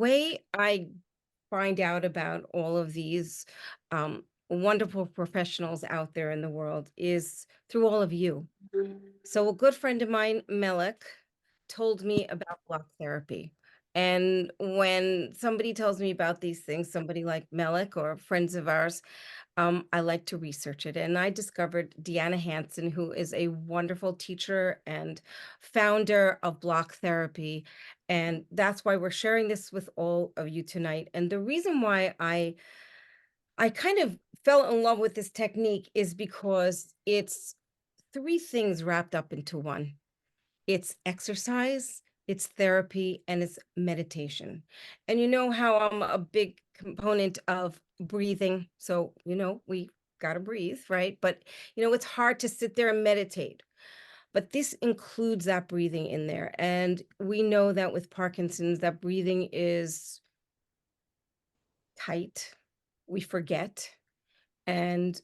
way I find out about all of these wonderful professionals out there in the world is through all of you. So a good friend of mine, Melik, told me about block therapy. And when somebody tells me about these things, somebody like Melik or friends of ours, I like to research it. And I discovered DEANNA Hansen, who is a wonderful teacher and founder of block therapy. And that's why we're sharing this with all of you tonight. And the reason why I kind of fell in love with this technique is because it's three things wrapped up into one. It's exercise, it's therapy, and it's meditation. And you know how I'm a big component of breathing. So, we got to breathe, right? But, it's hard to sit there and meditate. But this includes that breathing in there. And we know that with Parkinson's, that breathing is tight. We forget. And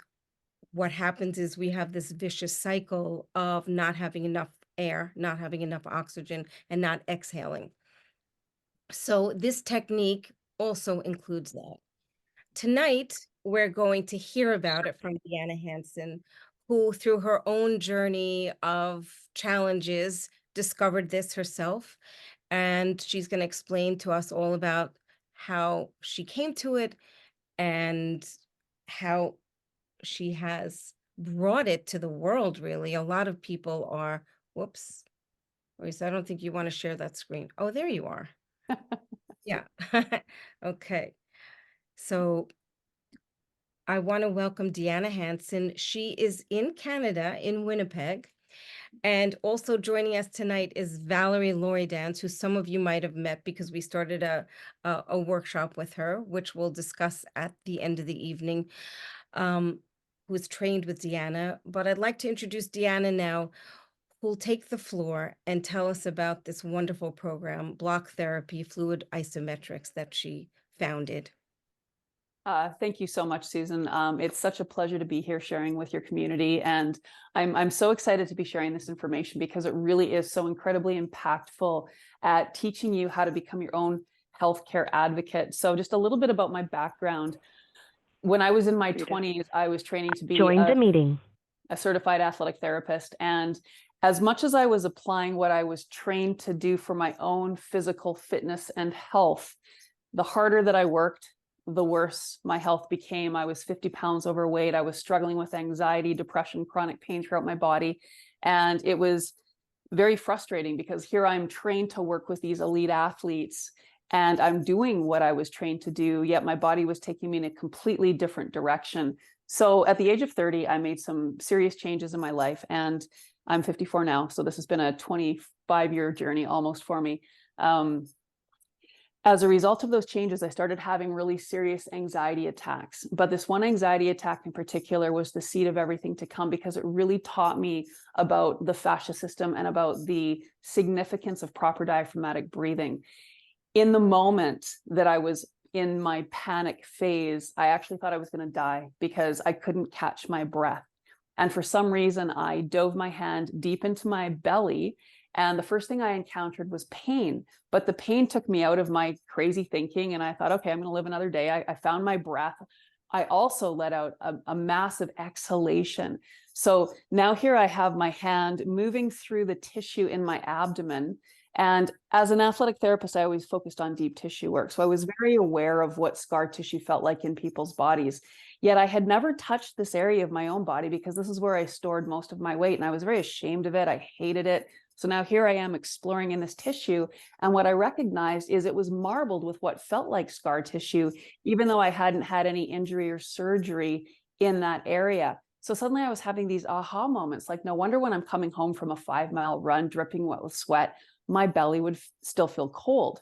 what happens is we have this vicious cycle of not having enough air, not having enough oxygen, and not exhaling. So this technique also includes that. Tonight, we're going to hear about it from DEANNA Hansen, who through her own journey of challenges discovered this herself. And she's going to explain to us all about how she came to it and how she has brought it to the world, really. A lot of people are, whoops, Maurice, I don't think you want to share that screen. Oh, there you are. Yeah. Okay. So I want to welcome DEANNA Hansen. She is in Canada, in Winnipeg. And also joining us tonight is Valerie Loridans, who some of you might have met because we started a workshop with her, which we'll discuss at the end of the evening, who is trained with DEANNA. But I'd like to introduce DEANNA now, who'll take the floor and tell us about this wonderful program, Block Therapy, Fluid Isometrics, that she founded. Thank you so much, Susan. It's such a pleasure to be here sharing with your community. And I'm so excited to be sharing this information because it really is so incredibly impactful at teaching you how to become your own healthcare advocate. So just a little bit about my background. When I was in my 20s, I was training to be a certified athletic therapist. And as much as I was applying what I was trained to do for my own physical fitness and health, the harder that I worked, the worse my health became. I was 50 pounds overweight. I was struggling with anxiety, depression, chronic pain throughout my body. And it was very frustrating because here I'm trained to work with these elite athletes and I'm doing what I was trained to do, yet my body was taking me in a completely different direction. So at the age of 30, I made some serious changes in my life, and I'm 54 now. So this has been a 25-year journey almost for me. As a result of those changes, I started having really serious anxiety attacks. But this one anxiety attack in particular was the seed of everything to come because it really taught me about the fascia system and about the significance of proper diaphragmatic breathing. In the moment that I was in my panic phase, I actually thought I was going to die because I couldn't catch my breath. And for some reason, I dove my hand deep into my belly. And the first thing I encountered was pain, but the pain took me out of my crazy thinking. And I thought, okay, I'm going to live another day. I found my breath. I also let out a massive exhalation. So now here I have my hand moving through the tissue in my abdomen. And as an athletic therapist, I always focused on deep tissue work. So I was very aware of what scar tissue felt like in people's bodies. Yet I had never touched this area of my own body because this is where I stored most of my weight. And I was very ashamed of it. I hated it. So now here I am exploring in this tissue. And what I recognized is it was marbled with what felt like scar tissue, even though I hadn't had any injury or surgery in that area. So suddenly I was having these aha moments, like no wonder when I'm coming home from a 5-mile run, dripping wet with sweat, my belly would still feel cold.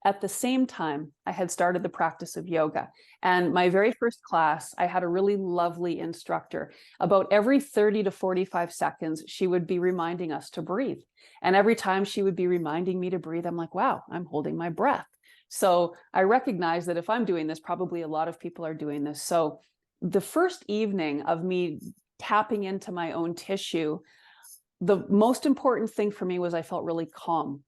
At the same time, I had started the practice of yoga. And my very first class, I had a really lovely instructor. About every 30 to 45 seconds, she would be reminding us to breathe. And every time she would be reminding me to breathe, I'm like, wow, I'm holding my breath. So I recognize that if I'm doing this, probably a lot of people are doing this. So the first evening of me tapping into my own tissue, the most important thing for me was I felt really calm.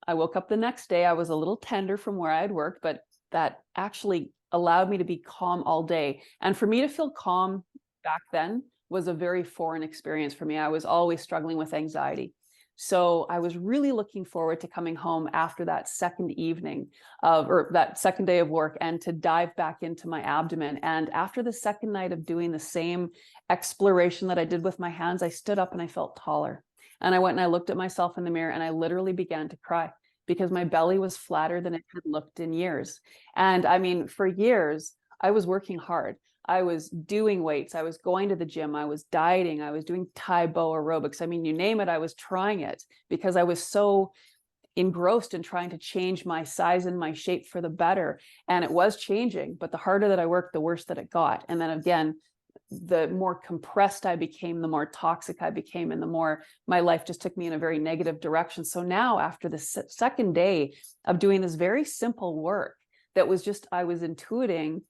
I woke up the next day, I was a little tender from where I had worked, but that actually allowed me to be calm all day. And for me to feel calm back then was a very foreign experience for me. I was always struggling with anxiety. So I was really looking forward to coming home after that second evening of, or that second day of work, and to dive back into my abdomen. And after the second night of doing the same exploration that I did with my hands, I stood up and I felt taller. And I went and I looked at myself in the mirror and I literally began to cry because my belly was flatter than it had looked in years. And I mean, for years, I was working hard. I was doing weights. I was going to the gym. I was dieting. I was doing Tae Bo aerobics. I mean, you name it, I was trying it because I was so engrossed in trying to change my size and my shape for the better. And it was changing, but the harder that I worked, the worse that it got. And then again, the more compressed I became, the more toxic I became, and the more my life just took me in a very negative direction. So now, after the second day of doing this very simple work that was just, I was intuiting,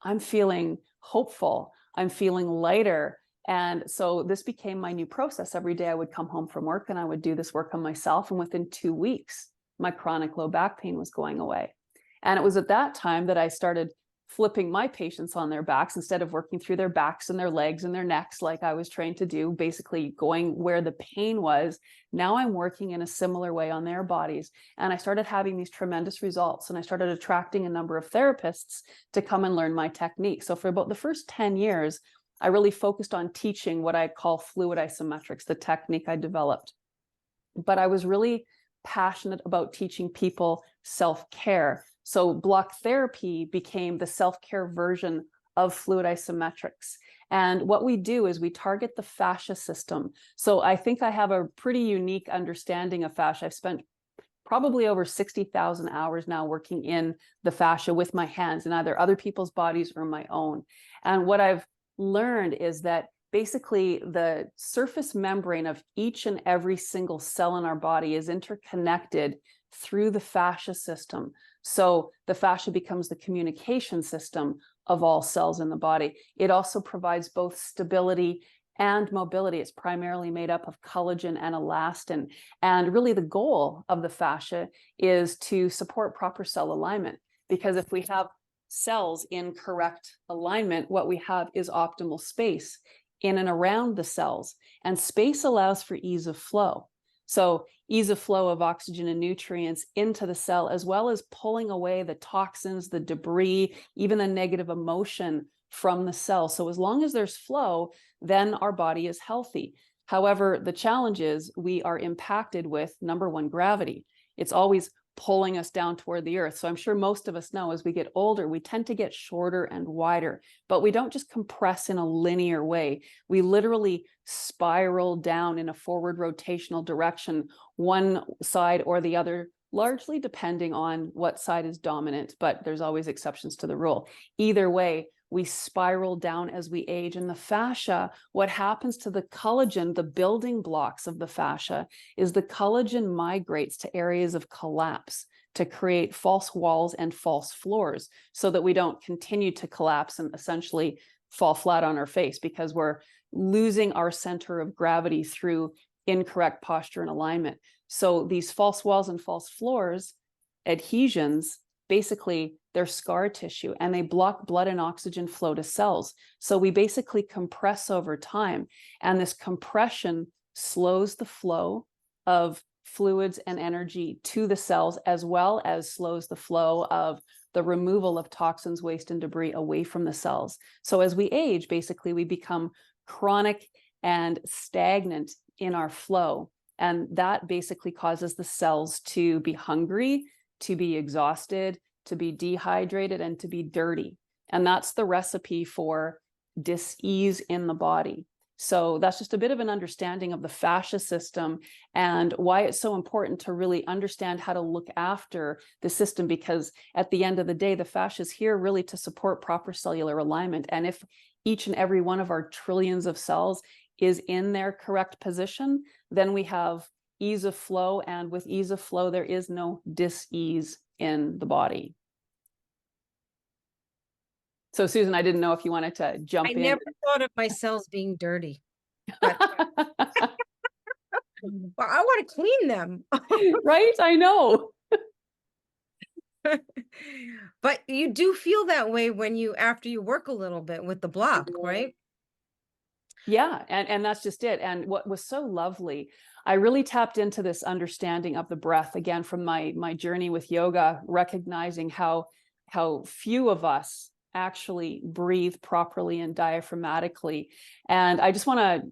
I'm feeling hopeful, I'm feeling lighter. And so this became my new process. Every day I would come home from work and I would do this work on myself. And within 2 weeks, my chronic low back pain was going away. And it was at that time that I started flipping my patients on their backs instead of working through their backs and their legs and their necks like I was trained to do, basically going where the pain was. Now I'm working in a similar way on their bodies. And I started having these tremendous results, and I started attracting a number of therapists to come and learn my technique. So for about the first 10 years, I really focused on teaching what I call fluid isometrics, the technique I developed. But I was really passionate about teaching people self-care. So block therapy became the self-care version of fluid isometrics. And what we do is we target the fascia system. So I think I have a pretty unique understanding of fascia. I've spent probably over 60,000 hours now working in the fascia with my hands in either other people's bodies or my own. And what I've learned is that basically the surface membrane of each and every single cell in our body is interconnected through the fascia system. So the fascia becomes the communication system of all cells in the body. It also provides both stability and mobility. It's primarily made up of collagen and elastin. And really the goal of the fascia is to support proper cell alignment, because if we have cells in correct alignment, what we have is optimal space in and around the cells. And space allows for ease of flow. So ease of flow of oxygen and nutrients into the cell, as well as pulling away the toxins, the debris, even the negative emotion from the cell. So as long as there's flow, then our body is healthy. However, the challenge is we are impacted with, number one, gravity. It's always pulling us down toward the earth. So I'm sure most of us know as we get older, we tend to get shorter and wider, but we don't just compress in a linear way. We literally spiral down in a forward rotational direction, one side or the other, largely depending on what side is dominant, but there's always exceptions to the rule. Either way, we spiral down as we age. And the fascia, what happens to the collagen, the building blocks of the fascia, is the collagen migrates to areas of collapse to create false walls and false floors so that we don't continue to collapse and essentially fall flat on our face, because we're losing our center of gravity through incorrect posture and alignment. So these false walls and false floors, adhesions, basically they're scar tissue and they block blood and oxygen flow to cells. So we basically compress over time, and this compression slows the flow of fluids and energy to the cells, as well as slows the flow of the removal of toxins, waste, and debris away from the cells. So as we age, basically we become chronic and stagnant in our flow. And that basically causes the cells to be hungry, to be exhausted, to be dehydrated, and to be dirty. And that's the recipe for dis-ease in the body. So that's just a bit of an understanding of the fascia system and why it's so important to really understand how to look after the system, because at the end of the day, the fascia is here really to support proper cellular alignment. And if each and every one of our trillions of cells is in their correct position, then we have ease of flow. And with ease of flow, there is no dis-ease in the body. So Susan, I didn't know if you wanted to jump I in. never thought of my cells being dirty, but Well, I want to clean them. Right? I know. But you do feel that way when you after you work a little bit with the block, right? Yeah, and that's just it. And what was so lovely, I really tapped into this understanding of the breath again from my journey with yoga, recognizing how few of us actually breathe properly and diaphragmatically. And I just want to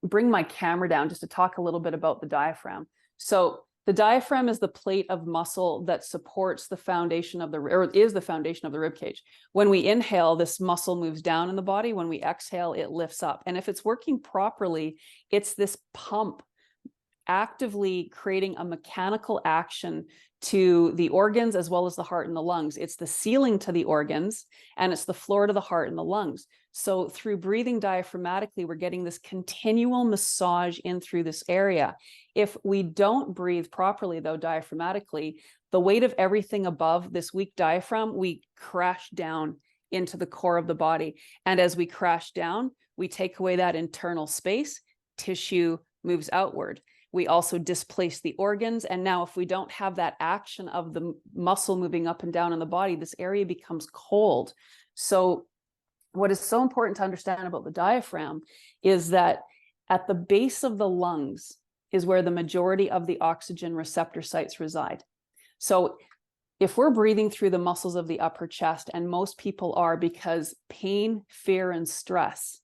bring my camera down just to talk a little bit about the diaphragm. So the diaphragm is the plate of muscle that supports the foundation of or is the foundation of the rib cage. When we inhale, this muscle moves down in the body. When we exhale, it lifts up. And if it's working properly, it's this pump actively creating a mechanical action to the organs as well as the heart and the lungs. It's the ceiling to the organs and it's the floor to the heart and the lungs. So through breathing diaphragmatically, we're getting this continual massage in through this area. If we don't breathe properly, though, diaphragmatically, the weight of everything above this weak diaphragm, we crash down into the core of the body. And as we crash down, we take away that internal space, tissue moves outward. We also displace the organs. And now if we don't have that action of the muscle moving up and down in the body, this area becomes cold. So what is so important to understand about the diaphragm is that at the base of the lungs is where the majority of the oxygen receptor sites reside. So if we're breathing through the muscles of the upper chest, and most people are because pain, fear, and stress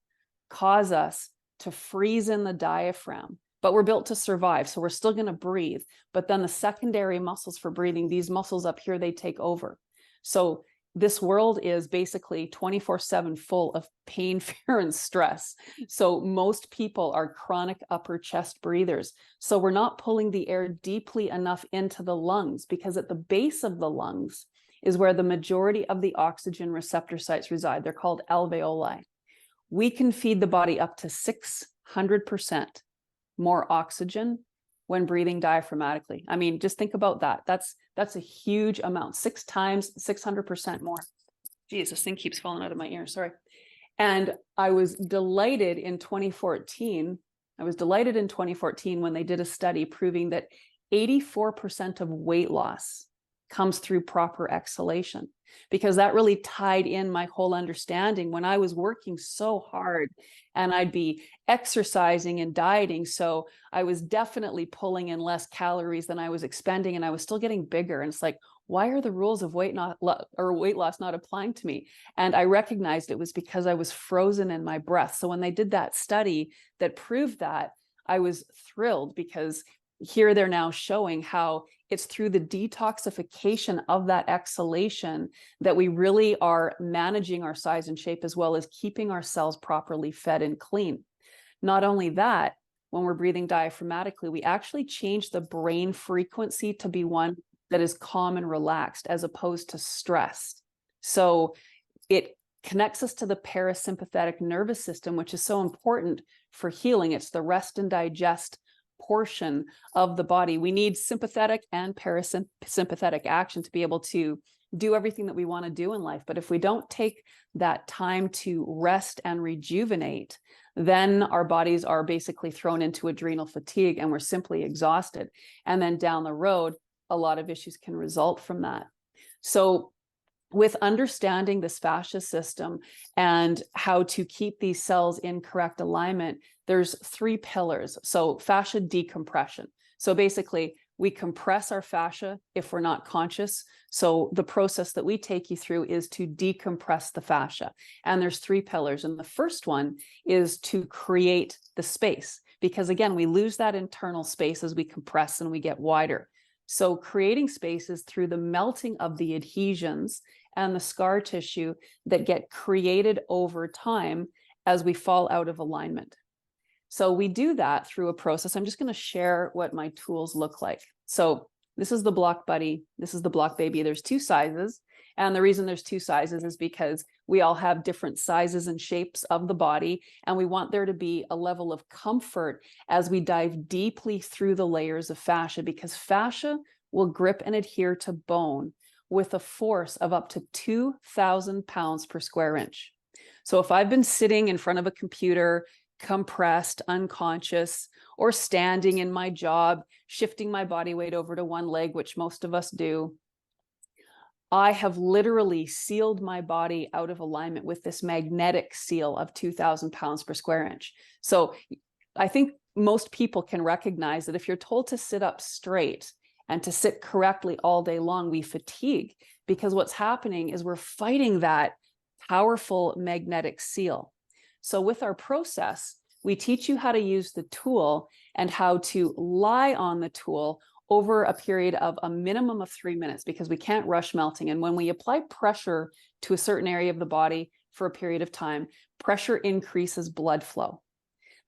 cause us to freeze in the diaphragm, but we're built to survive. So we're still going to breathe. But then the secondary muscles for breathing, these muscles up here, they take over. So this world is basically 24/7 full of pain, fear, and stress. So most people are chronic upper chest breathers. So we're not pulling the air deeply enough into the lungs, because at the base of the lungs is where the majority of the oxygen receptor sites reside. They're called alveoli. We can feed the body up to 600% more oxygen when breathing diaphragmatically. I mean, just think about that. That's a huge amount, 6 times, 600% more. Geez, this thing keeps falling out of my ear, sorry. And I was delighted in 2014. I was delighted in 2014 when they did a study proving that 84% of weight loss comes through proper exhalation, because that really tied in my whole understanding when I was working so hard and I'd be exercising and dieting. So I was definitely pulling in less calories than I was expending, and I was still getting bigger. And it's like, why are the rules of weight loss not applying to me? And I recognized it was because I was frozen in my breath. So when they did that study that proved that, I was thrilled, because here they're now showing how it's through the detoxification of that exhalation that we really are managing our size and shape, as well as keeping our cells properly fed and clean. Not only that, when we're breathing diaphragmatically, we actually change the brain frequency to be one that is calm and relaxed as opposed to stressed. So it connects us to the parasympathetic nervous system, which is so important for healing. It's the rest and digest portion of the body. We need sympathetic and parasympathetic action to be able to do everything that we want to do in life. But if we don't take that time to rest and rejuvenate, then our bodies are basically thrown into adrenal fatigue and we're simply exhausted. And then down the road, a lot of issues can result from that. So with understanding this fascia system and how to keep these cells in correct alignment, there's 3 pillars. So fascia decompression. So basically, we compress our fascia if we're not conscious. So the process that we take you through is to decompress the fascia. And there's 3 pillars. And the first one is to create the space, because again, we lose that internal space as we compress and we get wider. So creating spaces through the melting of the adhesions and the scar tissue that get created over time as we fall out of alignment. So we do that through a process. I'm just going to share what my tools look like. So this is the Block Buddy. This is the Block Baby. There's 2 sizes. And the reason there's 2 sizes is because we all have different sizes and shapes of the body. And we want there to be a level of comfort as we dive deeply through the layers of fascia, because fascia will grip and adhere to bone with a force of up to 2,000 pounds per square inch. So if I've been sitting in front of a computer, compressed, unconscious, or standing in my job, shifting my body weight over to one leg, which most of us do, I have literally sealed my body out of alignment with this magnetic seal of 2,000 pounds per square inch. So I think most people can recognize that if you're told to sit up straight and to sit correctly all day long, we fatigue, because what's happening is we're fighting that powerful magnetic seal. So with our process, we teach you how to use the tool and how to lie on the tool over a period of a minimum of 3 minutes, because we can't rush melting. And when we apply pressure to a certain area of the body for a period of time, pressure increases blood flow.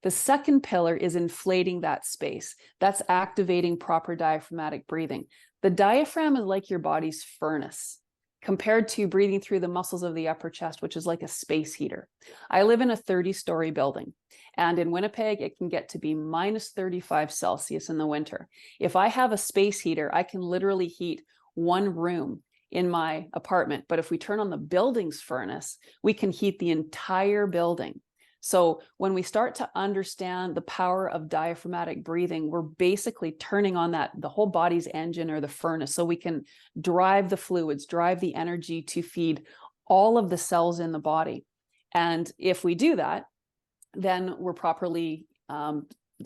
The second pillar is inflating that space. That's activating proper diaphragmatic breathing. The diaphragm is like your body's furnace, compared to breathing through the muscles of the upper chest, which is like a space heater. I live in a 30-story building, and in Winnipeg, it can get to be minus 35 Celsius in the winter. If I have a space heater, I can literally heat one room in my apartment. But if we turn on the building's furnace, we can heat the entire building. So when we start to understand the power of diaphragmatic breathing, we're basically turning on the whole body's engine, or the furnace, so we can drive the fluids, drive the energy to feed all of the cells in the body. And if we do that, then we're properly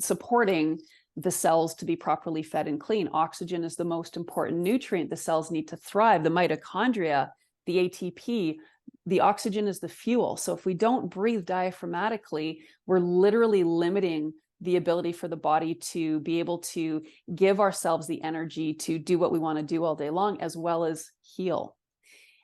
supporting the cells to be properly fed and clean. Oxygen is the most important nutrient the cells need to thrive. The mitochondria, the ATP, the oxygen is the fuel. So if we don't breathe diaphragmatically, we're literally limiting the ability for the body to be able to give ourselves the energy to do what we want to do all day long, as well as heal.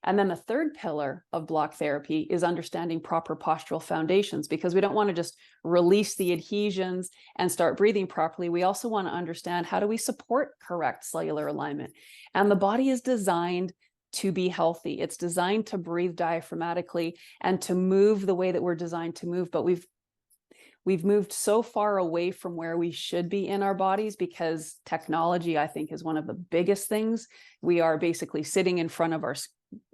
And then the third pillar of block therapy is understanding proper postural foundations, because we don't want to just release the adhesions and start breathing properly. We also want to understand, how do we support correct cellular alignment? And the body is designed to be healthy. It's designed to breathe diaphragmatically and to move the way that we're designed to move. But we've moved so far away from where we should be in our bodies, because technology, I think, is one of the biggest things. We are basically sitting in front of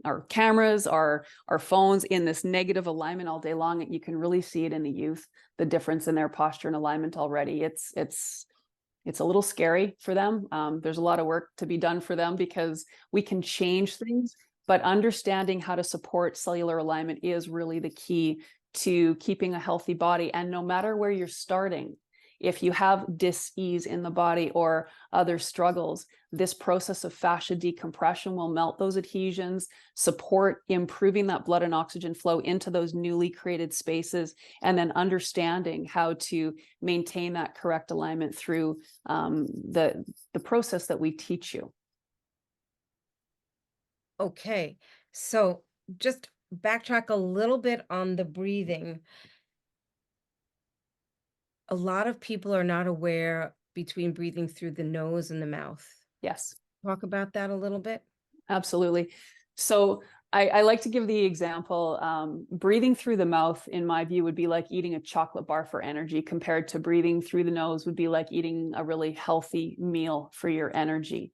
our cameras, our phones, in this negative alignment all day long. You can really see it in the youth, the difference in their posture and alignment already. It's a little scary for them. There's a lot of work to be done for them, because we can change things, but understanding how to support cellular alignment is really the key to keeping a healthy body. And no matter where you're starting, if you have dis-ease in the body or other struggles, this process of fascia decompression will melt those adhesions, support improving that blood and oxygen flow into those newly created spaces, and then understanding how to maintain that correct alignment through the process that we teach you. Okay, so just backtrack a little bit on the breathing. A lot of people are not aware between breathing through the nose and the mouth. Yes. Talk about that a little bit. Absolutely. So I like to give the example, breathing through the mouth, in my view, would be like eating a chocolate bar for energy, compared to breathing through the nose would be like eating a really healthy meal for your energy.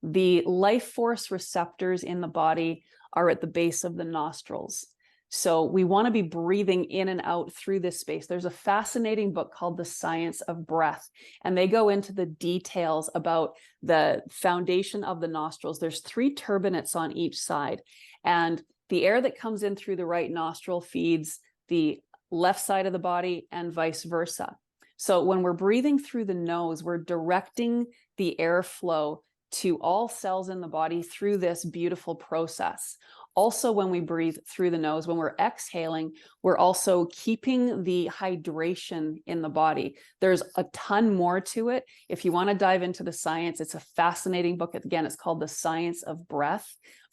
The life force receptors in the body are at the base of the nostrils. So we want to be breathing in and out through this space. There's a fascinating book called The Science of Breath, and they go into the details about the foundation of the nostrils. There's 3 turbinates on each side, and the air that comes in through the right nostril feeds the left side of the body, and vice versa. So when we're breathing through the nose, we're directing the airflow to all cells in the body through this beautiful process. Also, when we breathe through the nose, when we're exhaling, we're also keeping the hydration in the body. There's a ton more to it. If you want to dive into the science, it's a fascinating book. Again, it's called The Science of Breath.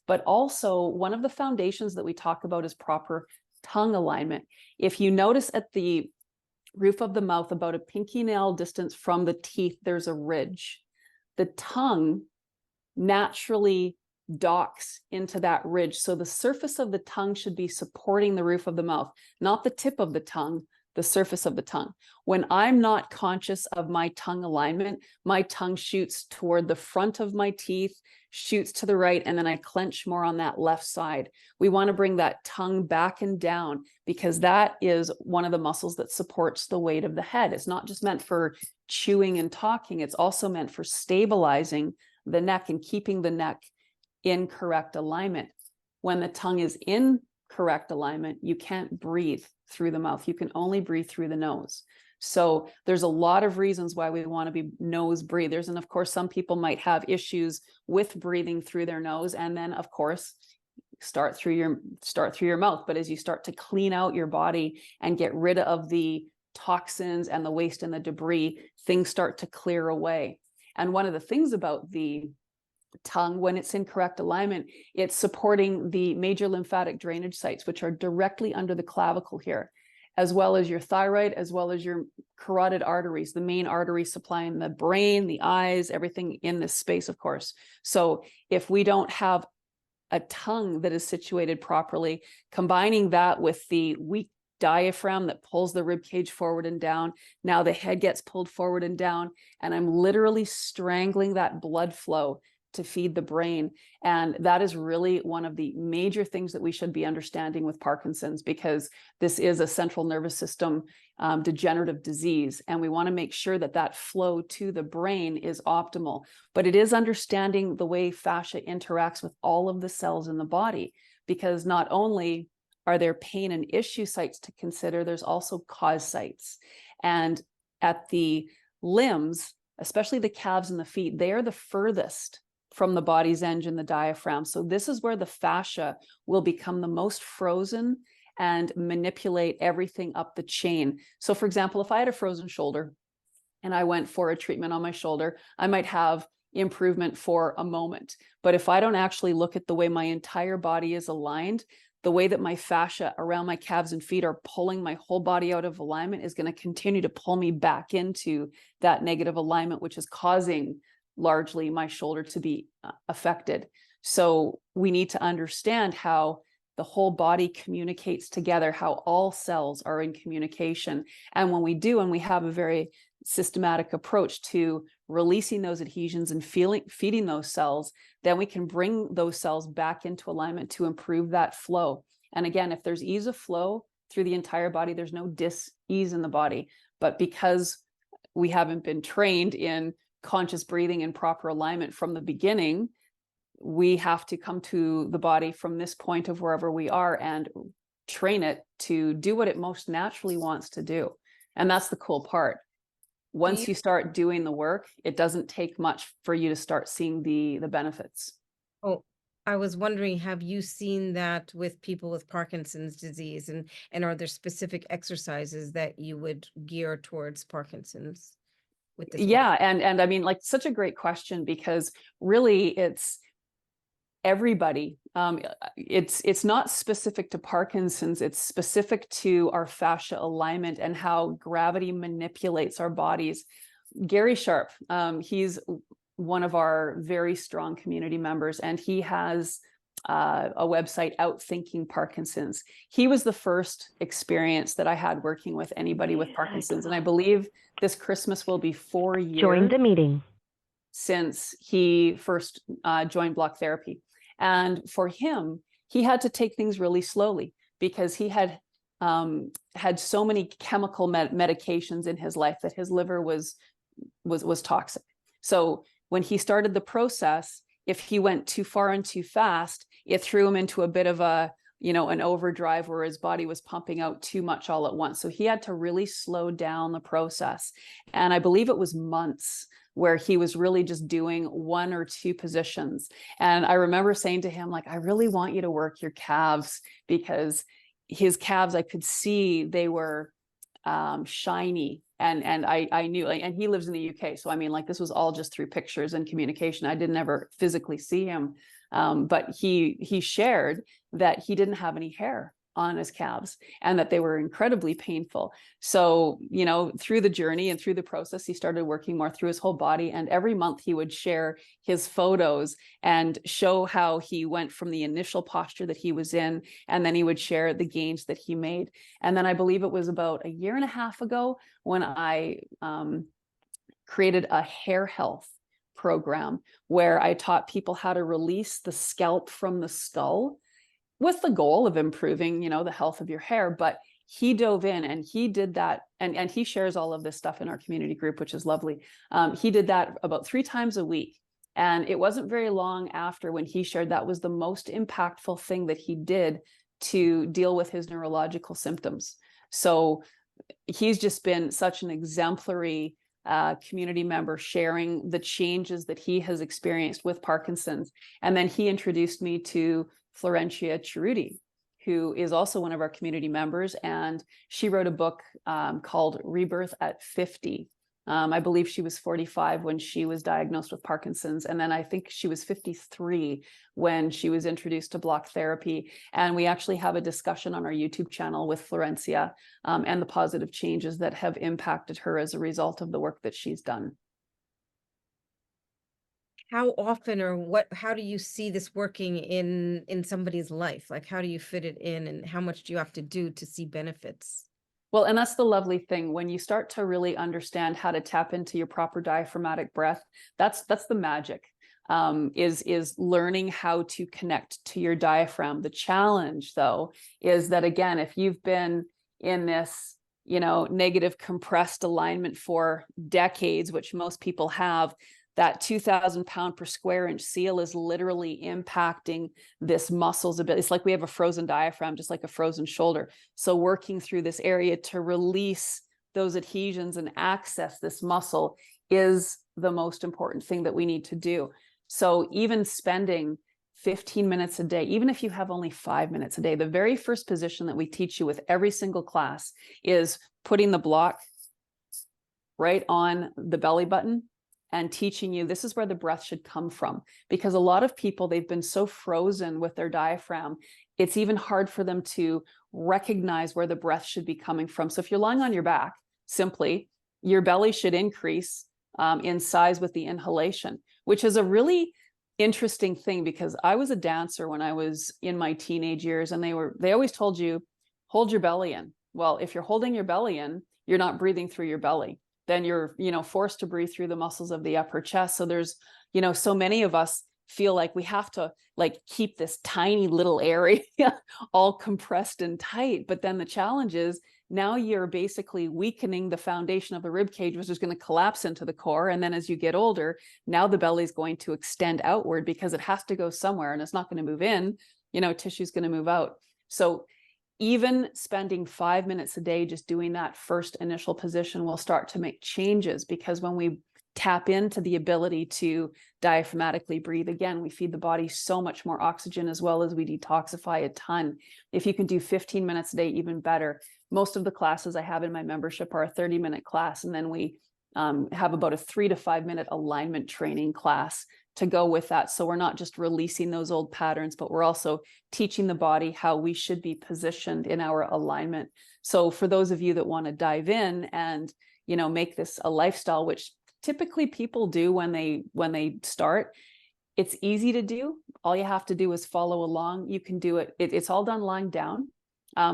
But also, one of the foundations that we talk about is proper tongue alignment. If you notice at the roof of the mouth, about a pinky nail distance from the teeth, there's a ridge. The tongue naturally docks into that ridge. So the surface of the tongue should be supporting the roof of the mouth, not the tip of the tongue, the surface of the tongue. When I'm not conscious of my tongue alignment, my tongue shoots toward the front of my teeth, shoots to the right, and then I clench more on that left side. We want to bring that tongue back and down because that is one of the muscles that supports the weight of the head. It's not just meant for chewing and talking, it's also meant for stabilizing the neck and keeping the neck in correct alignment. When the tongue is in correct alignment, you can't breathe through the mouth. You can only breathe through the nose. So there's a lot of reasons why we want to be nose breathers. And of course, some people might have issues with breathing through their nose. And then of course, start through your mouth. But as you start to clean out your body and get rid of the toxins and the waste and the debris, things start to clear away. And one of the things about the tongue, when it's in correct alignment, it's supporting the major lymphatic drainage sites, which are directly under the clavicle here, as well as your thyroid, as well as your carotid arteries, the main arteries supplying the brain, the eyes, everything in this space, of course. So if we don't have a tongue that is situated properly, combining that with the weak diaphragm that pulls the rib cage forward and down, now the head gets pulled forward and down, and I'm literally strangling that blood flow to feed the brain. And that is really one of the major things that we should be understanding with Parkinson's, because this is a central nervous system degenerative disease. And we want to make sure that that flow to the brain is optimal. But it is understanding the way fascia interacts with all of the cells in the body, because not only are there pain and issue sites to consider, there's also cause sites. And at the limbs, especially the calves and the feet, they are the furthest from the body's engine, the diaphragm. So this is where the fascia will become the most frozen and manipulate everything up the chain. So for example, if I had a frozen shoulder and I went for a treatment on my shoulder, I might have improvement for a moment. But if I don't actually look at the way my entire body is aligned, the way that my fascia around my calves and feet are pulling my whole body out of alignment is going to continue to pull me back into that negative alignment, which is causing largely my shoulder to be affected. So we need to understand how the whole body communicates together, how all cells are in communication. And when we do, and we have a very systematic approach to releasing those adhesions and feeding those cells, then we can bring those cells back into alignment to improve that flow. And again, if there's ease of flow through the entire body, there's no dis-ease in the body. But because we haven't been trained in conscious breathing and proper alignment from the beginning, we have to come to the body from this point of wherever we are and train it to do what it most naturally wants to do. And that's the cool part. Once you start doing the work, it doesn't take much for you to start seeing the benefits. Oh, I was wondering, have you seen that with people with Parkinson's disease, and are there specific exercises that you would gear towards Parkinson's with this work? Yeah, and I mean, like, such a great question, because really it's everybody. It's not specific to Parkinson's, it's specific to our fascia alignment and how gravity manipulates our bodies. Gary Sharp, he's one of our very strong community members, and he has a website, Outthinking Parkinson's. He was the first experience that I had working with anybody with Parkinson's, and I believe this Christmas will be 4 years. Join the meeting. Since he first joined Block Therapy. And for him, he had to take things really slowly because he had had so many chemical medications in his life that his liver was toxic. So when he started the process, if he went too far and too fast, it threw him into a bit of a, an overdrive where his body was pumping out too much all at once. So he had to really slow down the process. And I believe it was months where he was really just doing 1 or 2 positions. And I remember saying to him, like, I really want you to work your calves, because his calves, I could see they were shiny. And I knew, like, and he lives in the UK. So I mean, like, this was all just through pictures and communication. I didn't ever physically see him. But he shared that he didn't have any hair on his calves and that they were incredibly painful. So, through the journey and through the process, he started working more through his whole body. And every month he would share his photos and show how he went from the initial posture that he was in. And then he would share the gains that he made. And then I believe it was about 1.5 years ago when I created a hair health program where I taught people how to release the scalp from the skull with the goal of improving, the health of your hair. But he dove in and he did that. And he shares all of this stuff in our community group, which is lovely. He did that about 3 times a week. And it wasn't very long after when he shared that was the most impactful thing that he did to deal with his neurological symptoms. So he's just been such an exemplary community member, sharing the changes that he has experienced with Parkinson's. And then he introduced me to Florencia Cerruti, who is also one of our community members. And she wrote a book called Rebirth at 50. I believe she was 45 when she was diagnosed with Parkinson's. And then I think she was 53 when she was introduced to block therapy. And we actually have a discussion on our YouTube channel with Florencia and the positive changes that have impacted her as a result of the work that she's done. How often or how do you see this working in somebody's life? Like, how do you fit it in, and how much do you have to do to see benefits? Well, and that's the lovely thing. When you start to really understand how to tap into your proper diaphragmatic breath, that's the magic, is learning how to connect to your diaphragm. The challenge, though, is that, again, if you've been in this, negative compressed alignment for decades, which most people have, that 2,000 pound per square inch seal is literally impacting this muscle's ability. It's like we have a frozen diaphragm, just like a frozen shoulder. So working through this area to release those adhesions and access this muscle is the most important thing that we need to do. So even spending 15 minutes a day, even if you have only 5 minutes a day, the very first position that we teach you with every single class is putting the block right on the belly button and teaching you this is where the breath should come from. Because a lot of people, they've been so frozen with their diaphragm, it's even hard for them to recognize where the breath should be coming from. So if you're lying on your back, simply, your belly should increase in size with the inhalation, which is a really interesting thing, because I was a dancer when I was in my teenage years, and they always told you, hold your belly in. Well, if you're holding your belly in, you're not breathing through your belly. Then you're, forced to breathe through the muscles of the upper chest. So there's, so many of us feel like we have to keep this tiny little area all compressed and tight. But then the challenge is now you're basically weakening the foundation of the rib cage, which is going to collapse into the core. And then as you get older, now the belly is going to extend outward because it has to go somewhere, and it's not going to move in, tissue is going to move out. So even spending 5 minutes a day just doing that first initial position will start to make changes, because when we tap into the ability to diaphragmatically breathe, again, we feed the body so much more oxygen, as well as we detoxify a ton. If you can do 15 minutes a day, even better. Most of the classes I have in my membership are a 30-minute class, and then we have about a 3 to 5 minute alignment training class to go with that. So we're not just releasing those old patterns, but we're also teaching the body how we should be positioned in our alignment. So for those of you that want to dive in and, make this a lifestyle, which typically people do when they start, it's easy to do. All you have to do is follow along. You can do it. It's all done lying down.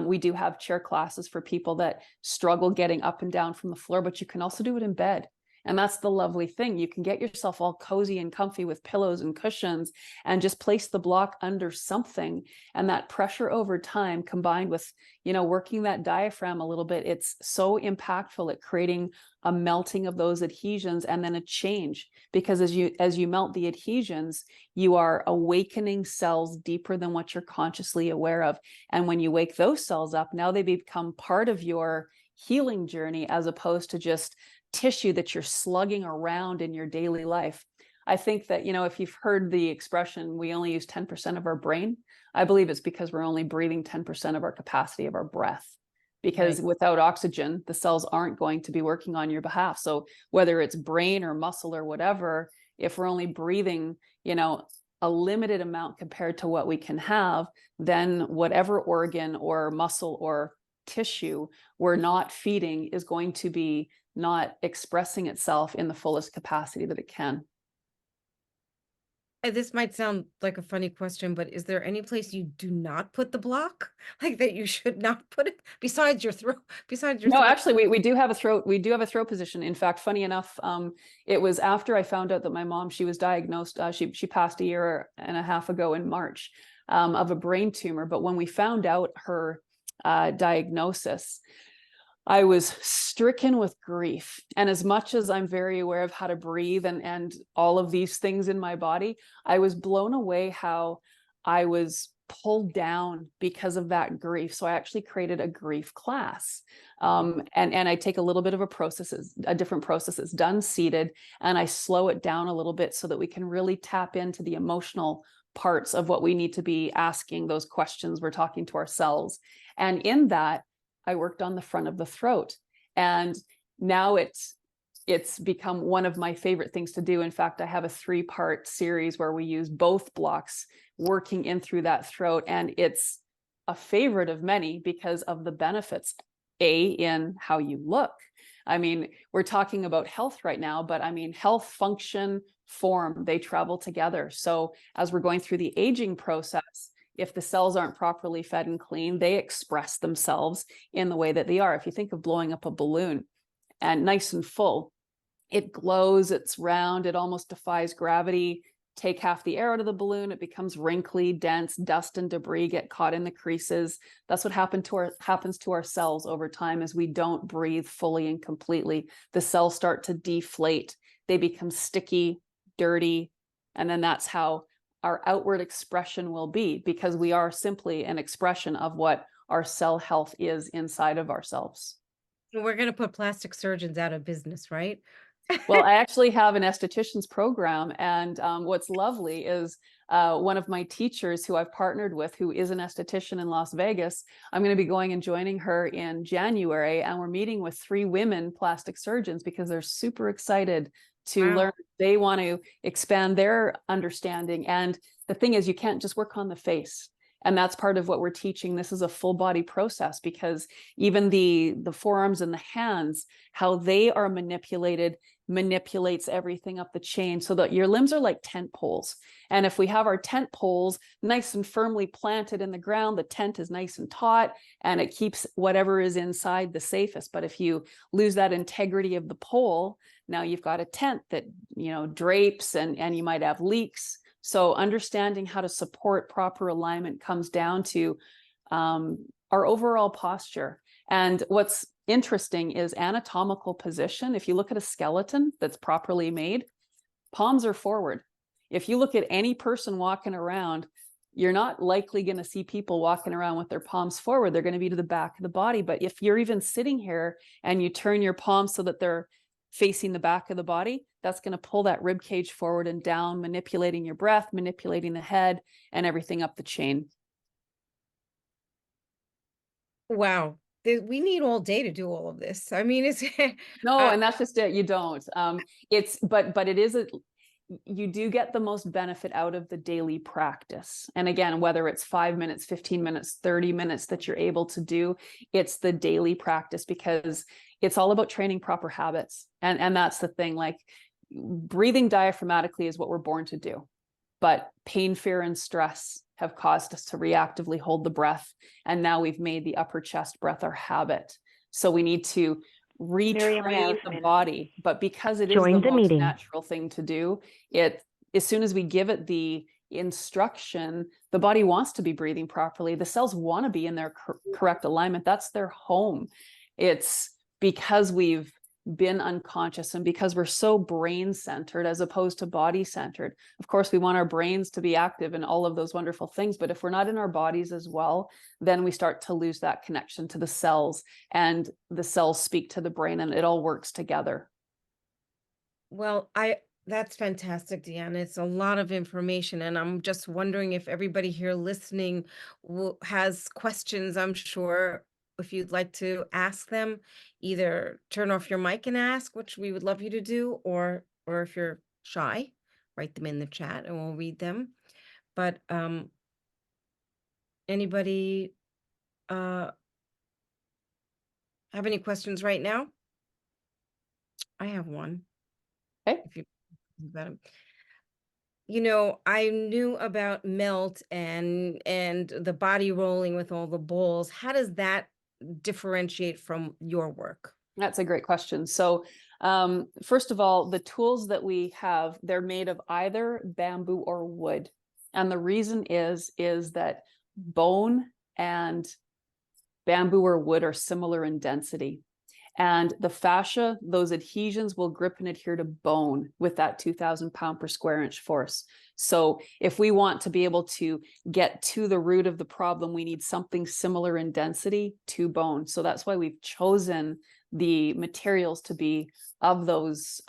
We do have chair classes for people that struggle getting up and down from the floor, but you can also do it in bed. And that's the lovely thing. You can get yourself all cozy and comfy with pillows and cushions and just place the block under something. And that pressure over time, combined with, working that diaphragm a little bit, it's so impactful at creating a melting of those adhesions and then a change. Because as you melt the adhesions, you are awakening cells deeper than what you're consciously aware of. And when you wake those cells up, now they become part of your healing journey, as opposed to just tissue that you're slugging around in your daily life. I think that, if you've heard the expression, we only use 10% of our brain, I believe it's because we're only breathing 10% of our capacity of our breath. Because without oxygen, the cells aren't going to be working on your behalf. So whether it's brain or muscle or whatever, if we're only breathing, a limited amount compared to what we can have, then whatever organ or muscle or tissue we're not feeding is going to be not expressing itself in the fullest capacity that it can. This might sound like a funny question, but is there any place you do not put the block? Like that you should not put it besides your throat, besides your No, throat? actually, we do have a throat. We do have a throat position. In fact, funny enough, it was after I found out that my mom, she was diagnosed. She passed a year and a half ago in March, of a brain tumor. But when we found out her diagnosis, I was stricken with grief. And as much as I'm very aware of how to breathe and all of these things in my body, I was blown away how I was pulled down because of that grief. So I actually created a grief class. And I take a little bit of a different processes done seated, and I slow it down a little bit so that we can really tap into the emotional parts of what we need to be asking, those questions we're talking to ourselves. And in that, I worked on the front of the throat, and now it's become one of my favorite things to do. In fact, I have a 3-part series where we use both blocks working in through that throat, and it's a favorite of many because of the benefits, in how you look. I mean, we're talking about health right now, but I mean, health, function, form, they travel together. So as we're going through the aging process, if the cells aren't properly fed and clean, they express themselves in the way that they are. If you think of blowing up a balloon and nice and full, it glows, it's round, it almost defies gravity. Take half the air out of the balloon, it becomes wrinkly, dense, dust and debris get caught in the creases. That's what happens to our cells over time as we don't breathe fully and completely. The cells start to deflate, they become sticky, dirty, and then that's how our outward expression will be, because we are simply an expression of what our cell health is inside of ourselves. We're gonna put plastic surgeons out of business, right? Well, I actually have an esthetician's program, and what's lovely is one of my teachers who I've partnered with, who is an esthetician in Las Vegas, I'm going to be going and joining her in January, and we're meeting with 3 women plastic surgeons because they're super excited to Wow. learn. They want to expand their understanding, and the thing is, you can't just work on the face. And that's part of what we're teaching. This is a full body process, because even the forearms and the hands, how they are manipulated manipulates everything up the chain, so that your limbs are like tent poles. And if we have our tent poles nice and firmly planted in the ground, the tent is nice and taut and it keeps whatever is inside the safest. But if you lose that integrity of the pole, now you've got a tent that, drapes, and you might have leaks. So understanding how to support proper alignment comes down to our overall posture. And what's interesting is anatomical position. If you look at a skeleton that's properly made, palms are forward. If you look at any person walking around, you're not likely going to see people walking around with their palms forward. They're going to be to the back of the body. But if you're even sitting here and you turn your palms so that they're facing the back of the body, that's going to pull that rib cage forward and down, manipulating your breath, manipulating the head, and everything up the chain. Wow. We need all day to do all of this. I mean, it's No, uh, and that's just it. You don't. But it is you do get the most benefit out of the daily practice. And again, whether it's 5 minutes, 15 minutes, 30 minutes that you're able to do, it's the daily practice, because it's all about training proper habits. And that's the thing, like breathing diaphragmatically is what we're born to do. But pain, fear, and stress have caused us to reactively hold the breath. And now we've made the upper chest breath our habit. So we need to retrain the body. But because it is the most natural thing to do, as soon as we give it the instruction, the body wants to be breathing properly. The cells want to be in their correct alignment. That's their home. It's because we've been unconscious, and because we're so brain centered as opposed to body centered. Of course, we want our brains to be active and all of those wonderful things, but if we're not in our bodies as well, then we start to lose that connection to the cells, and the cells speak to the brain, and it all works together. well, that's fantastic, Deanna. It's a lot of information, and I'm just wondering if everybody here listening has questions. I'm sure if you'd like to ask them, either turn off your mic and ask, which we would love you to do, or if you're shy, write them in the chat and we'll read them. But anybody uh have any questions right now? I have one. Okay. If you about 'em. I knew about melt and the body rolling with all the balls. How does that differentiate from your work? That's a great question. So, first of all, the tools that we have, they're made of either bamboo or wood. And the reason is that bone and bamboo or wood are similar in density. And the fascia, those adhesions will grip and adhere to bone with that 2,000 pound per square inch force. So if we want to be able to get to the root of the problem, we need something similar in density to bone. So that's why we've chosen the materials to be of those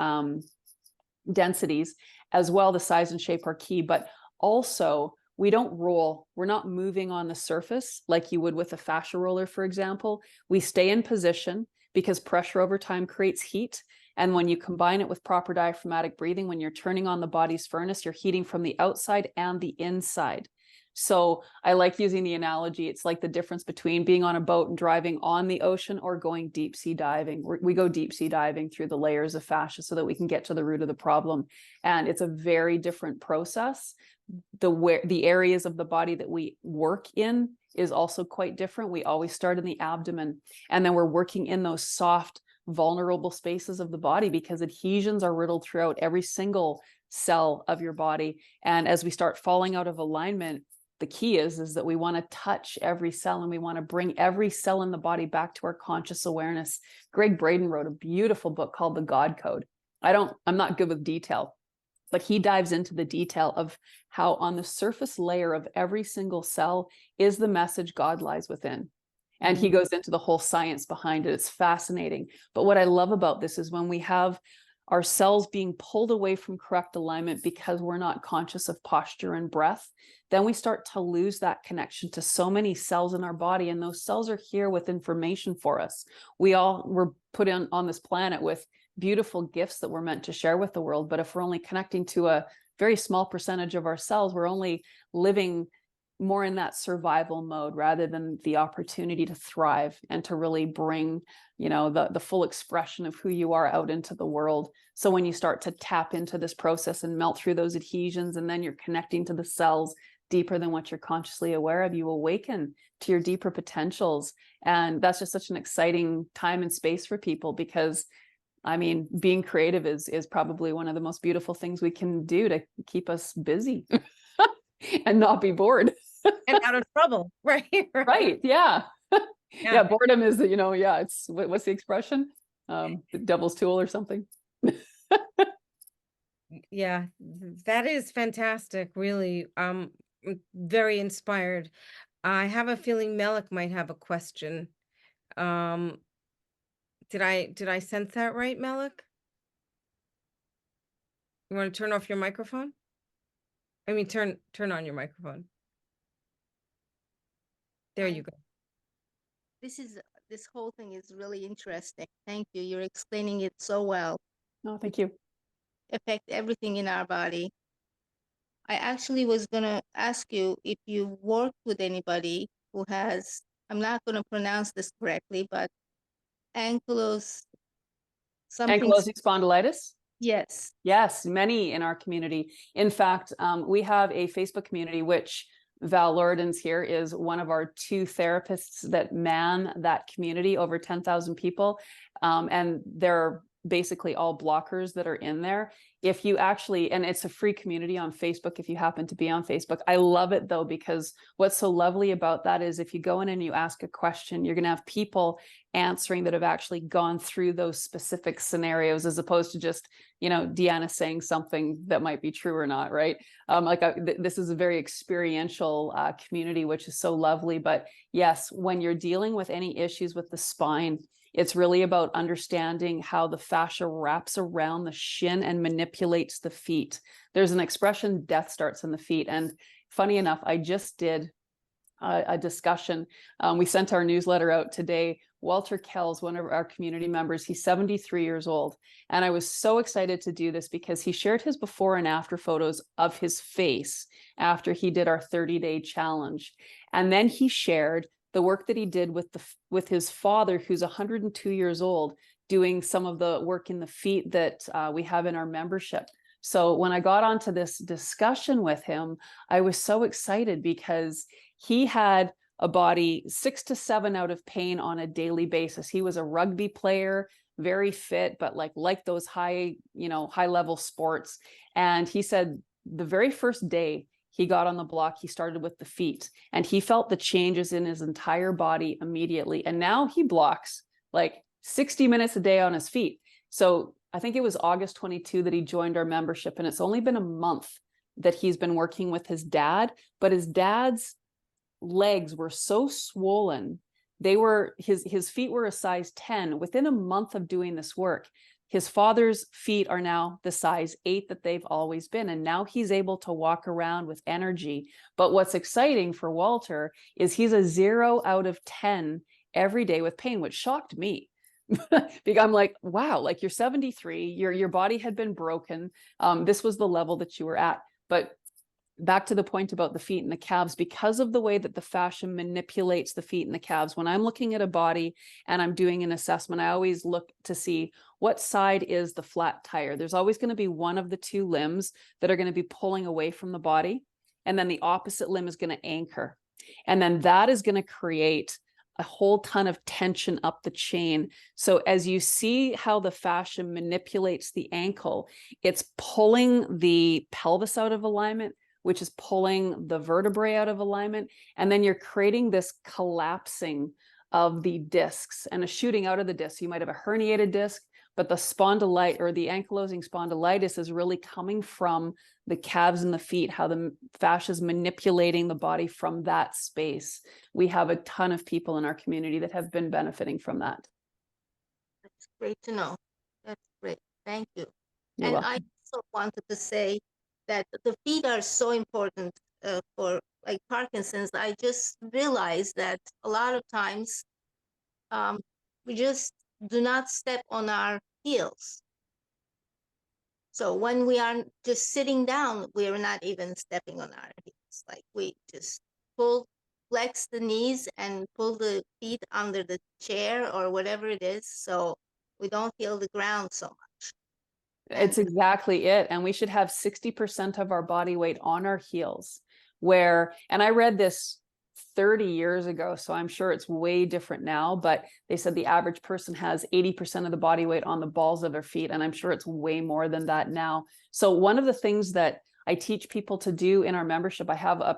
densities as well. The size and shape are key, but also we don't roll. We're not moving on the surface like you would with a fascia roller, for example. We stay in position because pressure over time creates heat. And when you combine it with proper diaphragmatic breathing, when you're turning on the body's furnace, you're heating from the outside and the inside. So I like using the analogy. It's like the difference between being on a boat and driving on the ocean or going deep sea diving. We go deep sea diving through the layers of fascia so that we can get to the root of the problem. And it's a very different process. The areas of the body that we work in is also quite different. We always start in the abdomen, and then we're working in those soft, vulnerable spaces of the body because adhesions are riddled throughout every single cell of your body. And as we start falling out of alignment, the key is that we want to touch every cell and we want to bring every cell in the body back to our conscious awareness. Greg Braden wrote a beautiful book called The God Code. I'm not good with detail, but he dives into the detail of how on the surface layer of every single cell is the message God lies within. And he goes into the whole science behind it. It's fascinating. But what I love about this is when we have our cells being pulled away from correct alignment because we're not conscious of posture and breath, then we start to lose that connection to so many cells in our body. And those cells are here with information for us. We all were put on this planet with beautiful gifts that we're meant to share with the world. But if we're only connecting to a very small percentage of our cells, we're only living more in that survival mode rather than the opportunity to thrive and to really bring, the full expression of who you are out into the world. So when you start to tap into this process and melt through those adhesions, and then you're connecting to the cells deeper than what you're consciously aware of, you awaken to your deeper potentials. And that's just such an exciting time and space for people because being creative is probably one of the most beautiful things we can do to keep us busy and not be bored. And out of trouble. Right. Right. Yeah. Yeah. Boredom is, it's what's the expression? The devil's tool or something. Yeah. That is fantastic. Really. Very inspired. I have a feeling Melik might have a question. Um, did I sense that right, Melik? You want to turn off your microphone? I mean, turn on your microphone. There you go. This whole thing is really interesting. Thank you. You're explaining it so well. No, thank you. Affect everything in our body. I actually was gonna ask you if you worked with anybody who has, I'm not gonna pronounce this correctly, but ankylosing something. Ankylosing spondylitis? Yes. Yes, many in our community. In fact, we have a Facebook community, which Val Lordan's here is one of our 2 therapists that man that community, over 10,000 people. And they're basically all blockers that are in there. If you actually, and it's a free community on Facebook if you happen to be on Facebook. I love it though, because what's so lovely about that is if you go in and you ask a question, you're going to have people answering that have actually gone through those specific scenarios, as opposed to just, DEANNA saying something that might be true or not, right? This is a very experiential community, which is so lovely. But yes, when you're dealing with any issues with the spine, it's really about understanding how the fascia wraps around the shin and manipulates the feet. There's an expression, death starts in the feet. And funny enough, I just did a discussion. We sent our newsletter out today. Walter Kells, one of our community members, he's 73 years old. And I was so excited to do this because he shared his before and after photos of his face after he did our 30-day challenge. And then he shared the work that he did with his father, who's 102 years old, doing some of the work in the feet that we have in our membership. So when I got onto this discussion with him, I was so excited because he had a body 6 to 7 out of pain on a daily basis. He was a rugby player, very fit, but like those high level sports. And he said the very first day he got on the block, he started with the feet, and he felt the changes in his entire body immediately. And now he blocks like 60 minutes a day on his feet. So I think it was August 22 that he joined our membership, and it's only been a month that he's been working with his dad, but his dad's legs were so swollen. His feet were a size 10. Within a month of doing this work, his father's feet are now the size 8 that they've always been. And now he's able to walk around with energy. But what's exciting for Walter is he's a 0 out of 10 every day with pain, which shocked me. I'm like, wow, like you're 73, your body had been broken. This was the level that you were at. But back to the point about the feet and the calves, because of the way that the fascia manipulates the feet and the calves, when I'm looking at a body and I'm doing an assessment, I always look to see what side is the flat tire. There's always going to be one of the two limbs that are going to be pulling away from the body, and then the opposite limb is going to anchor. And then that is going to create a whole ton of tension up the chain. So as you see how the fascia manipulates the ankle, it's pulling the pelvis out of alignment, which is pulling the vertebrae out of alignment. And then you're creating this collapsing of the discs and a shooting out of the disc. You might have a herniated disc, but the spondylite or the ankylosing spondylitis is really coming from the calves and the feet, how the fascia is manipulating the body from that space. We have a ton of people in our community that have been benefiting from that. That's great to know. That's great. Thank you. You're And welcome. I also wanted to say that the feet are so important for like Parkinson's. I just realized that a lot of times we just do not step on our heels. So when we are just sitting down, we're not even stepping on our heels. Like we just flex the knees and pull the feet under the chair or whatever it is, so we don't feel the ground so much. It's exactly it. And we should have 60% of our body weight on our heels, and I read this 30 years ago, so I'm sure it's way different now, but they said the average person has 80% of the body weight on the balls of their feet. And I'm sure it's way more than that now. So one of the things that I teach people to do in our membership, I have a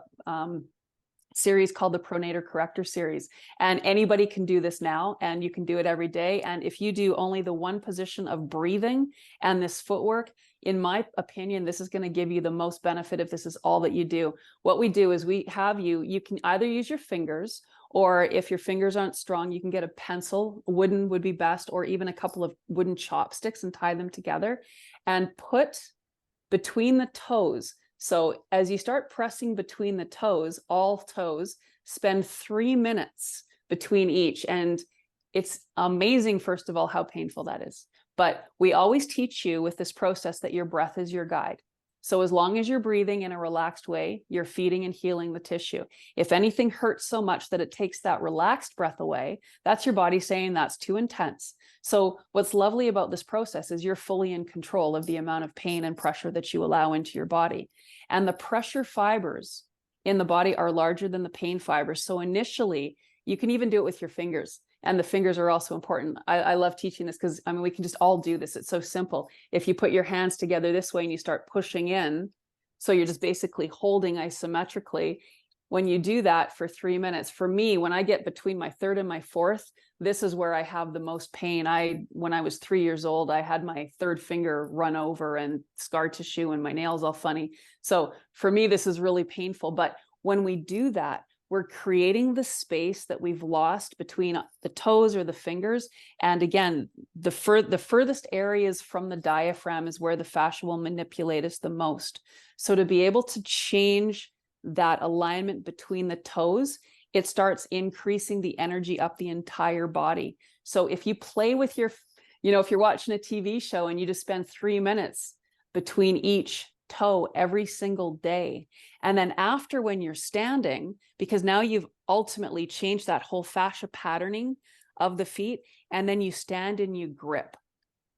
series called the Pronator Corrector series, and anybody can do this now, and you can do it every day. And if you do only the one position of breathing and this footwork, in my opinion, this is going to give you the most benefit if this is all that you do. What we do is we have you can either use your fingers, or if your fingers aren't strong, you can get a pencil, wooden would be best, or even a couple of wooden chopsticks and tie them together and put between the toes. So as you start pressing between the toes, all toes, spend 3 minutes between each. And it's amazing, first of all, how painful that is. But we always teach you with this process that your breath is your guide. So as long as you're breathing in a relaxed way, you're feeding and healing the tissue. If anything hurts so much that it takes that relaxed breath away, that's your body saying that's too intense. So what's lovely about this process is you're fully in control of the amount of pain and pressure that you allow into your body. And the pressure fibers in the body are larger than the pain fibers. So initially, you can even do it with your fingers. And the fingers are also important. I love teaching this because, I mean, we can just all do this. It's so simple. If you put your hands together this way and you start pushing in, so you're just basically holding isometrically. When you do that for 3 minutes, for me, when I get between my third and my fourth, this is where I have the most pain. When I was 3 years old, I had my third finger run over and scar tissue and my nails all funny. So for me, this is really painful. But when we do that, we're creating the space that we've lost between the toes or the fingers. And again, the furthest areas from the diaphragm is where the fascia will manipulate us the most. So to be able to change that alignment between the toes, it starts increasing the energy up the entire body. So if you play with if you're watching a TV show and you just spend 3 minutes between each toe every single day, and then after, when you're standing, because now you've ultimately changed that whole fascia patterning of the feet, and then you stand and you grip.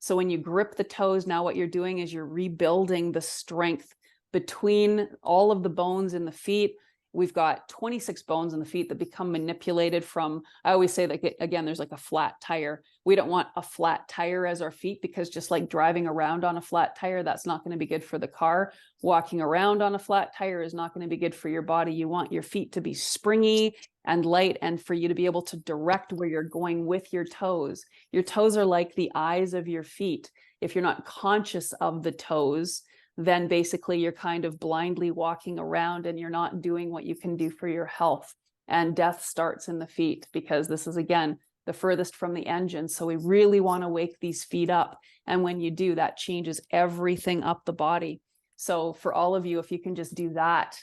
So when you grip the toes, now what you're doing is you're rebuilding the strength between all of the bones in the feet. We've got 26 bones in the feet that become manipulated from, I always say that, again, there's like a flat tire. We don't want a flat tire as our feet, because just like driving around on a flat tire, that's not going to be good for the car. Walking around on a flat tire is not going to be good for your body. You want your feet to be springy and light, and for you to be able to direct where you're going with your toes. Your toes are like the eyes of your feet. If you're not conscious of the toes, then basically you're kind of blindly walking around and you're not doing what you can do for your health. And death starts in the feet, because this is, again, the furthest from the engine. So we really want to wake these feet up. And when you do, that changes everything up the body. So for all of you, if you can just do that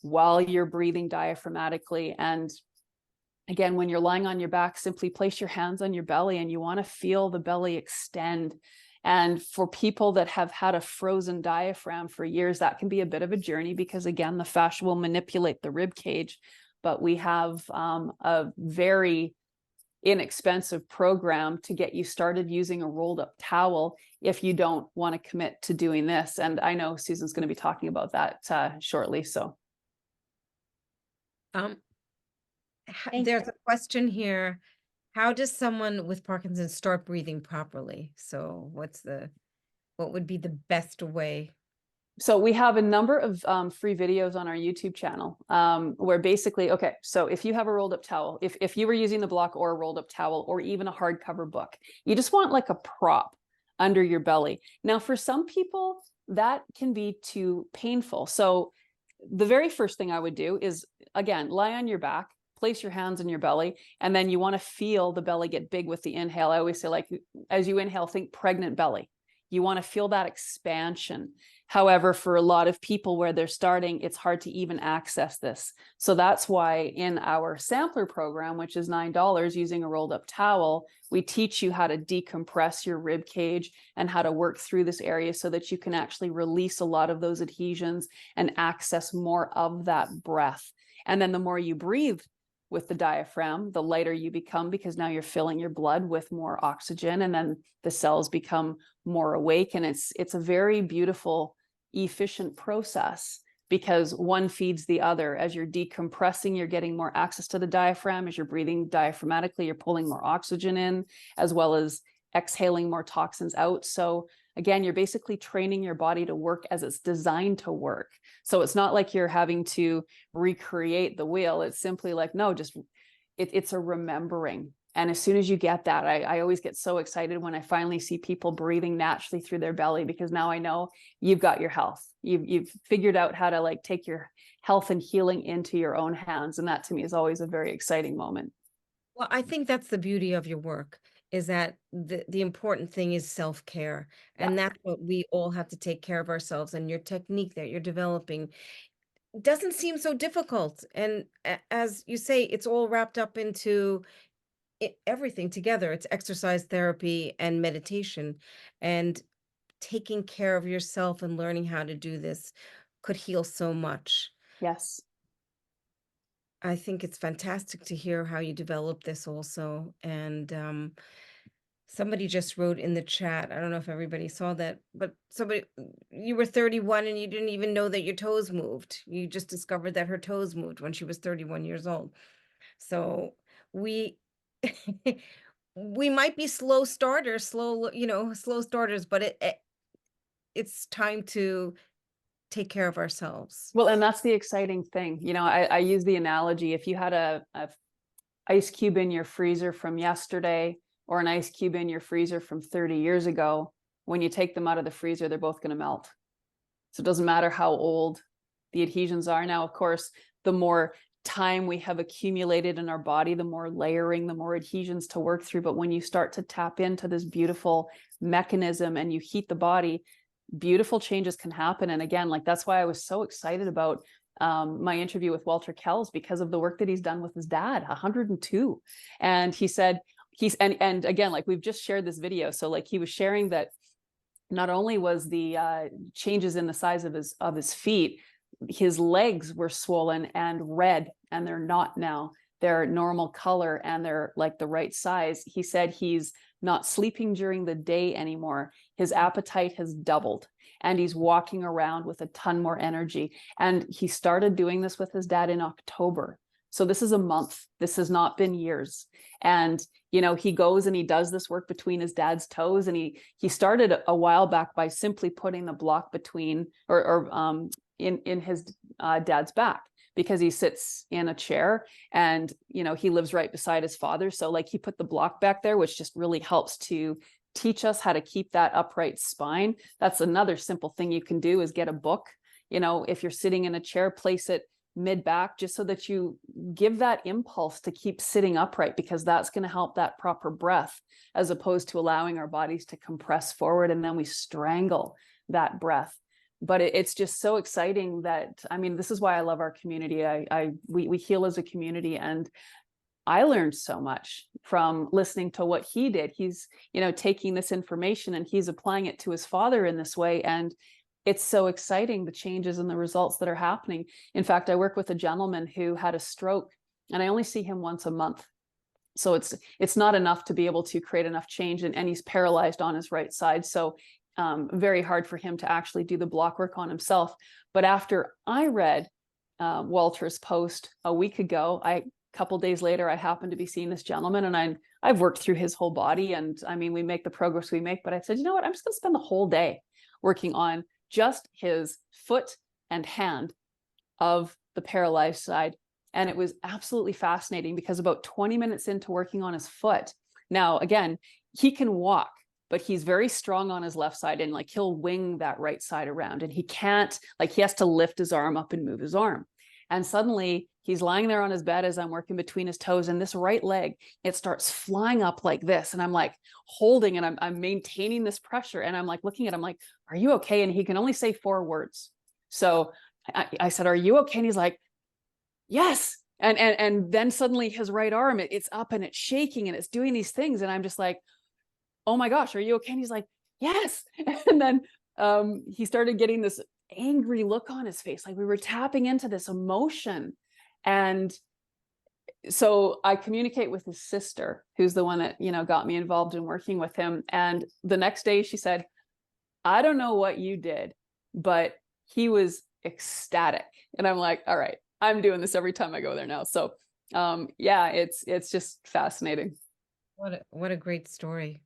while you're breathing diaphragmatically. And again, when you're lying on your back, simply place your hands on your belly, and you want to feel the belly extend. And for people that have had a frozen diaphragm for years, that can be a bit of a journey, because again, the fascia will manipulate the rib cage. But we have a very inexpensive program to get you started using a rolled up towel if you don't want to commit to doing this. And I know Susan's going to be talking about that shortly. So There's a question here. How does someone with Parkinson's start breathing properly? So what would be the best way? So we have a number of free videos on our YouTube channel where basically, okay, so if you have a rolled up towel, if you were using the block or a rolled up towel or even a hardcover book, you just want like a prop under your belly. Now, for some people, that can be too painful. So the very first thing I would do is, again, lie on your back, place your hands on your belly, and then you want to feel the belly get big with the inhale. I always say, like, as you inhale, think pregnant belly. You want to feel that expansion. However, for a lot of people where they're starting, it's hard to even access this. So that's why in our sampler program, which is $9 using a rolled up towel, we teach you how to decompress your rib cage and how to work through this area so that you can actually release a lot of those adhesions and access more of that breath. And then the more you breathe with the diaphragm, the lighter you become, because now you're filling your blood with more oxygen, and then the cells become more awake. And it's a very beautiful, efficient process, because one feeds the other. As you're decompressing, you're getting more access to the diaphragm. As you're breathing diaphragmatically, you're pulling more oxygen in, as well as exhaling more toxins out. So again, you're basically training your body to work as it's designed to work. So it's not like you're having to recreate the wheel. It's simply like, no, just it's a remembering. And as soon as you get that, I always get so excited when I finally see people breathing naturally through their belly, because now I know you've got your health. You've figured out how to like take your health and healing into your own hands. And that to me is always a very exciting moment. Well, I think that's the beauty of your work, is that the important thing is self-care. And that's what we all have to take care of ourselves. And your technique that you're developing doesn't seem so difficult. And as you say, it's all wrapped up into everything together. It's exercise therapy and meditation, and taking care of yourself and learning how to do this could heal so much. Yes. I think it's fantastic to hear how you developed this also. And somebody just wrote in the chat, I don't know if everybody saw that, but you were 31 and you didn't even know that your toes moved. You just discovered that her toes moved when she was 31 years old. So we we might be slow starters, slow starters, but it's time to take care of ourselves. Well, and that's the exciting thing. You know, I use the analogy, if you had a ice cube in your freezer from yesterday or an ice cube in your freezer from 30 years ago, when you take them out of the freezer, they're both going to melt. So it doesn't matter how old the adhesions are. Now, of course, the more time we have accumulated in our body, the more layering, the more adhesions to work through. But when you start to tap into this beautiful mechanism and you heat the body, beautiful changes can happen. And again, like, that's why I was so excited about my interview with Walter Kells, because of the work that he's done with his dad, 102. And he said, and again, like, we've just shared this video. So like, he was sharing that not only was the changes in the size of his feet, his legs were swollen and red, and they're not now. their normal color and they're like the right size. He said he's not sleeping during the day anymore. His appetite has doubled and he's walking around with a ton more energy. And he started doing this with his dad in October. So this is a month. This has not been years. And, you know, he goes and he does this work between his dad's toes. And he started a while back by simply putting the block between in his dad's back, because he sits in a chair and, you know, he lives right beside his father. So like he put the block back there, which just really helps to teach us how to keep that upright spine. That's another simple thing you can do, is get a book. You know, if you're sitting in a chair, place it mid back, just so that you give that impulse to keep sitting upright, because that's going to help that proper breath, as opposed to allowing our bodies to compress forward and then we strangle that breath. But it's just so exciting that, I mean, this is why I love our community. We heal as a community, and I learned so much from listening to what he did. He's, you know, taking this information and he's applying it to his father in this way. And it's so exciting, the changes and the results that are happening. In fact, I work with a gentleman who had a stroke and I only see him once a month. So it's not enough to be able to create enough change, and he's paralyzed on his right side. So very hard for him to actually do the block work on himself. But after I read Walter's post a week ago, a couple days later, I happened to be seeing this gentleman, and I've worked through his whole body. And I mean, we make the progress we make, but I said, you know what, I'm just going to spend the whole day working on just his foot and hand of the paralyzed side. And it was absolutely fascinating, because about 20 minutes into working on his foot, now again, he can walk, but he's very strong on his left side, and like he'll wing that right side around, and he can't, like he has to lift his arm up and move his arm. And suddenly he's lying there on his bed as I'm working between his toes, and this right leg, it starts flying up like this. And I'm like holding, and I'm maintaining this pressure. And I'm like looking at him like, are you okay? And he can only say 4 words. So I said, are you okay? And he's like, yes. And then suddenly his right arm, it's up and it's shaking and it's doing these things. And I'm just like, oh my gosh, are you okay? And he's like, yes. And then he started getting this angry look on his face, like we were tapping into this emotion. And so I communicate with his sister, who's the one that, you know, got me involved in working with him. And the next day she said, I don't know what you did, but he was ecstatic. And I'm like, all right, I'm doing this every time I go there now. So yeah, it's just fascinating. What a great story.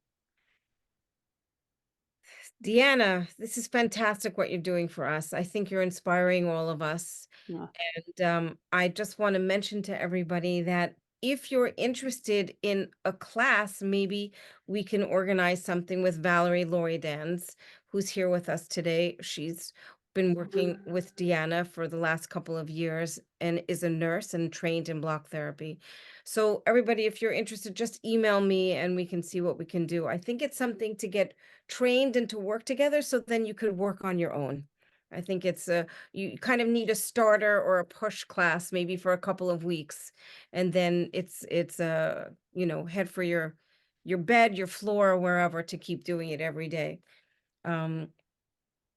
DEANNA, this is fantastic what you're doing for us. I think you're inspiring all of us. Yeah. And I just want to mention to everybody that if you're interested in a class, maybe we can organize something with Valerie Loridans, who's here with us today. She's been working with DEANNA for the last couple of years and is a nurse and trained in block therapy. So everybody, if you're interested, just email me and we can see what we can do. I think it's something to get trained and to work together, so then you could work on your own. I think it's you kind of need a starter or a push class maybe for a couple of weeks, and then it's you know, head for your bed, your floor, or wherever, to keep doing it every day.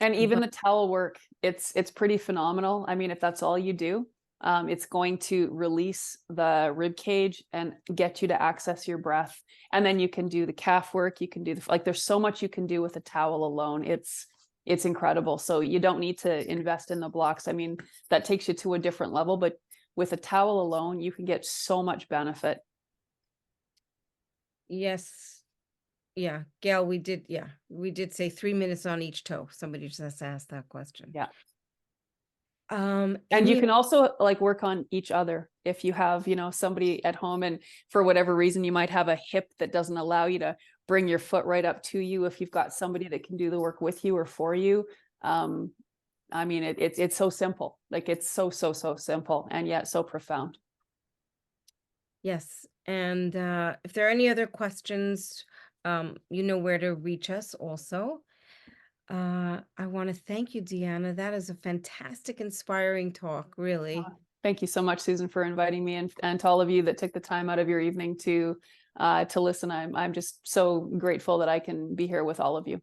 And even the towel work, it's pretty phenomenal. I mean, if that's all you do, it's going to release the rib cage and get you to access your breath. And then you can do the calf work. You can do like, there's so much you can do with a towel alone. It's incredible. So you don't need to invest in the blocks. I mean, that takes you to a different level, but with a towel alone, you can get so much benefit. Yes. Yeah, Gail, we did say 3 minutes on each toe. Somebody just asked that question. Yeah. And you can also like work on each other. If you have, you know, somebody at home and for whatever reason, you might have a hip that doesn't allow you to bring your foot right up to you. If you've got somebody that can do the work with you or for you, I mean, it's so simple. Like it's so simple and yet so profound. Yes. And if there are any other questions, you know where to reach us also. I want to thank you, DEANNA. That is a fantastic, inspiring talk, really. Thank you so much, Susan, for inviting me, and to all of you that took the time out of your evening to listen. I'm just so grateful that I can be here with all of you.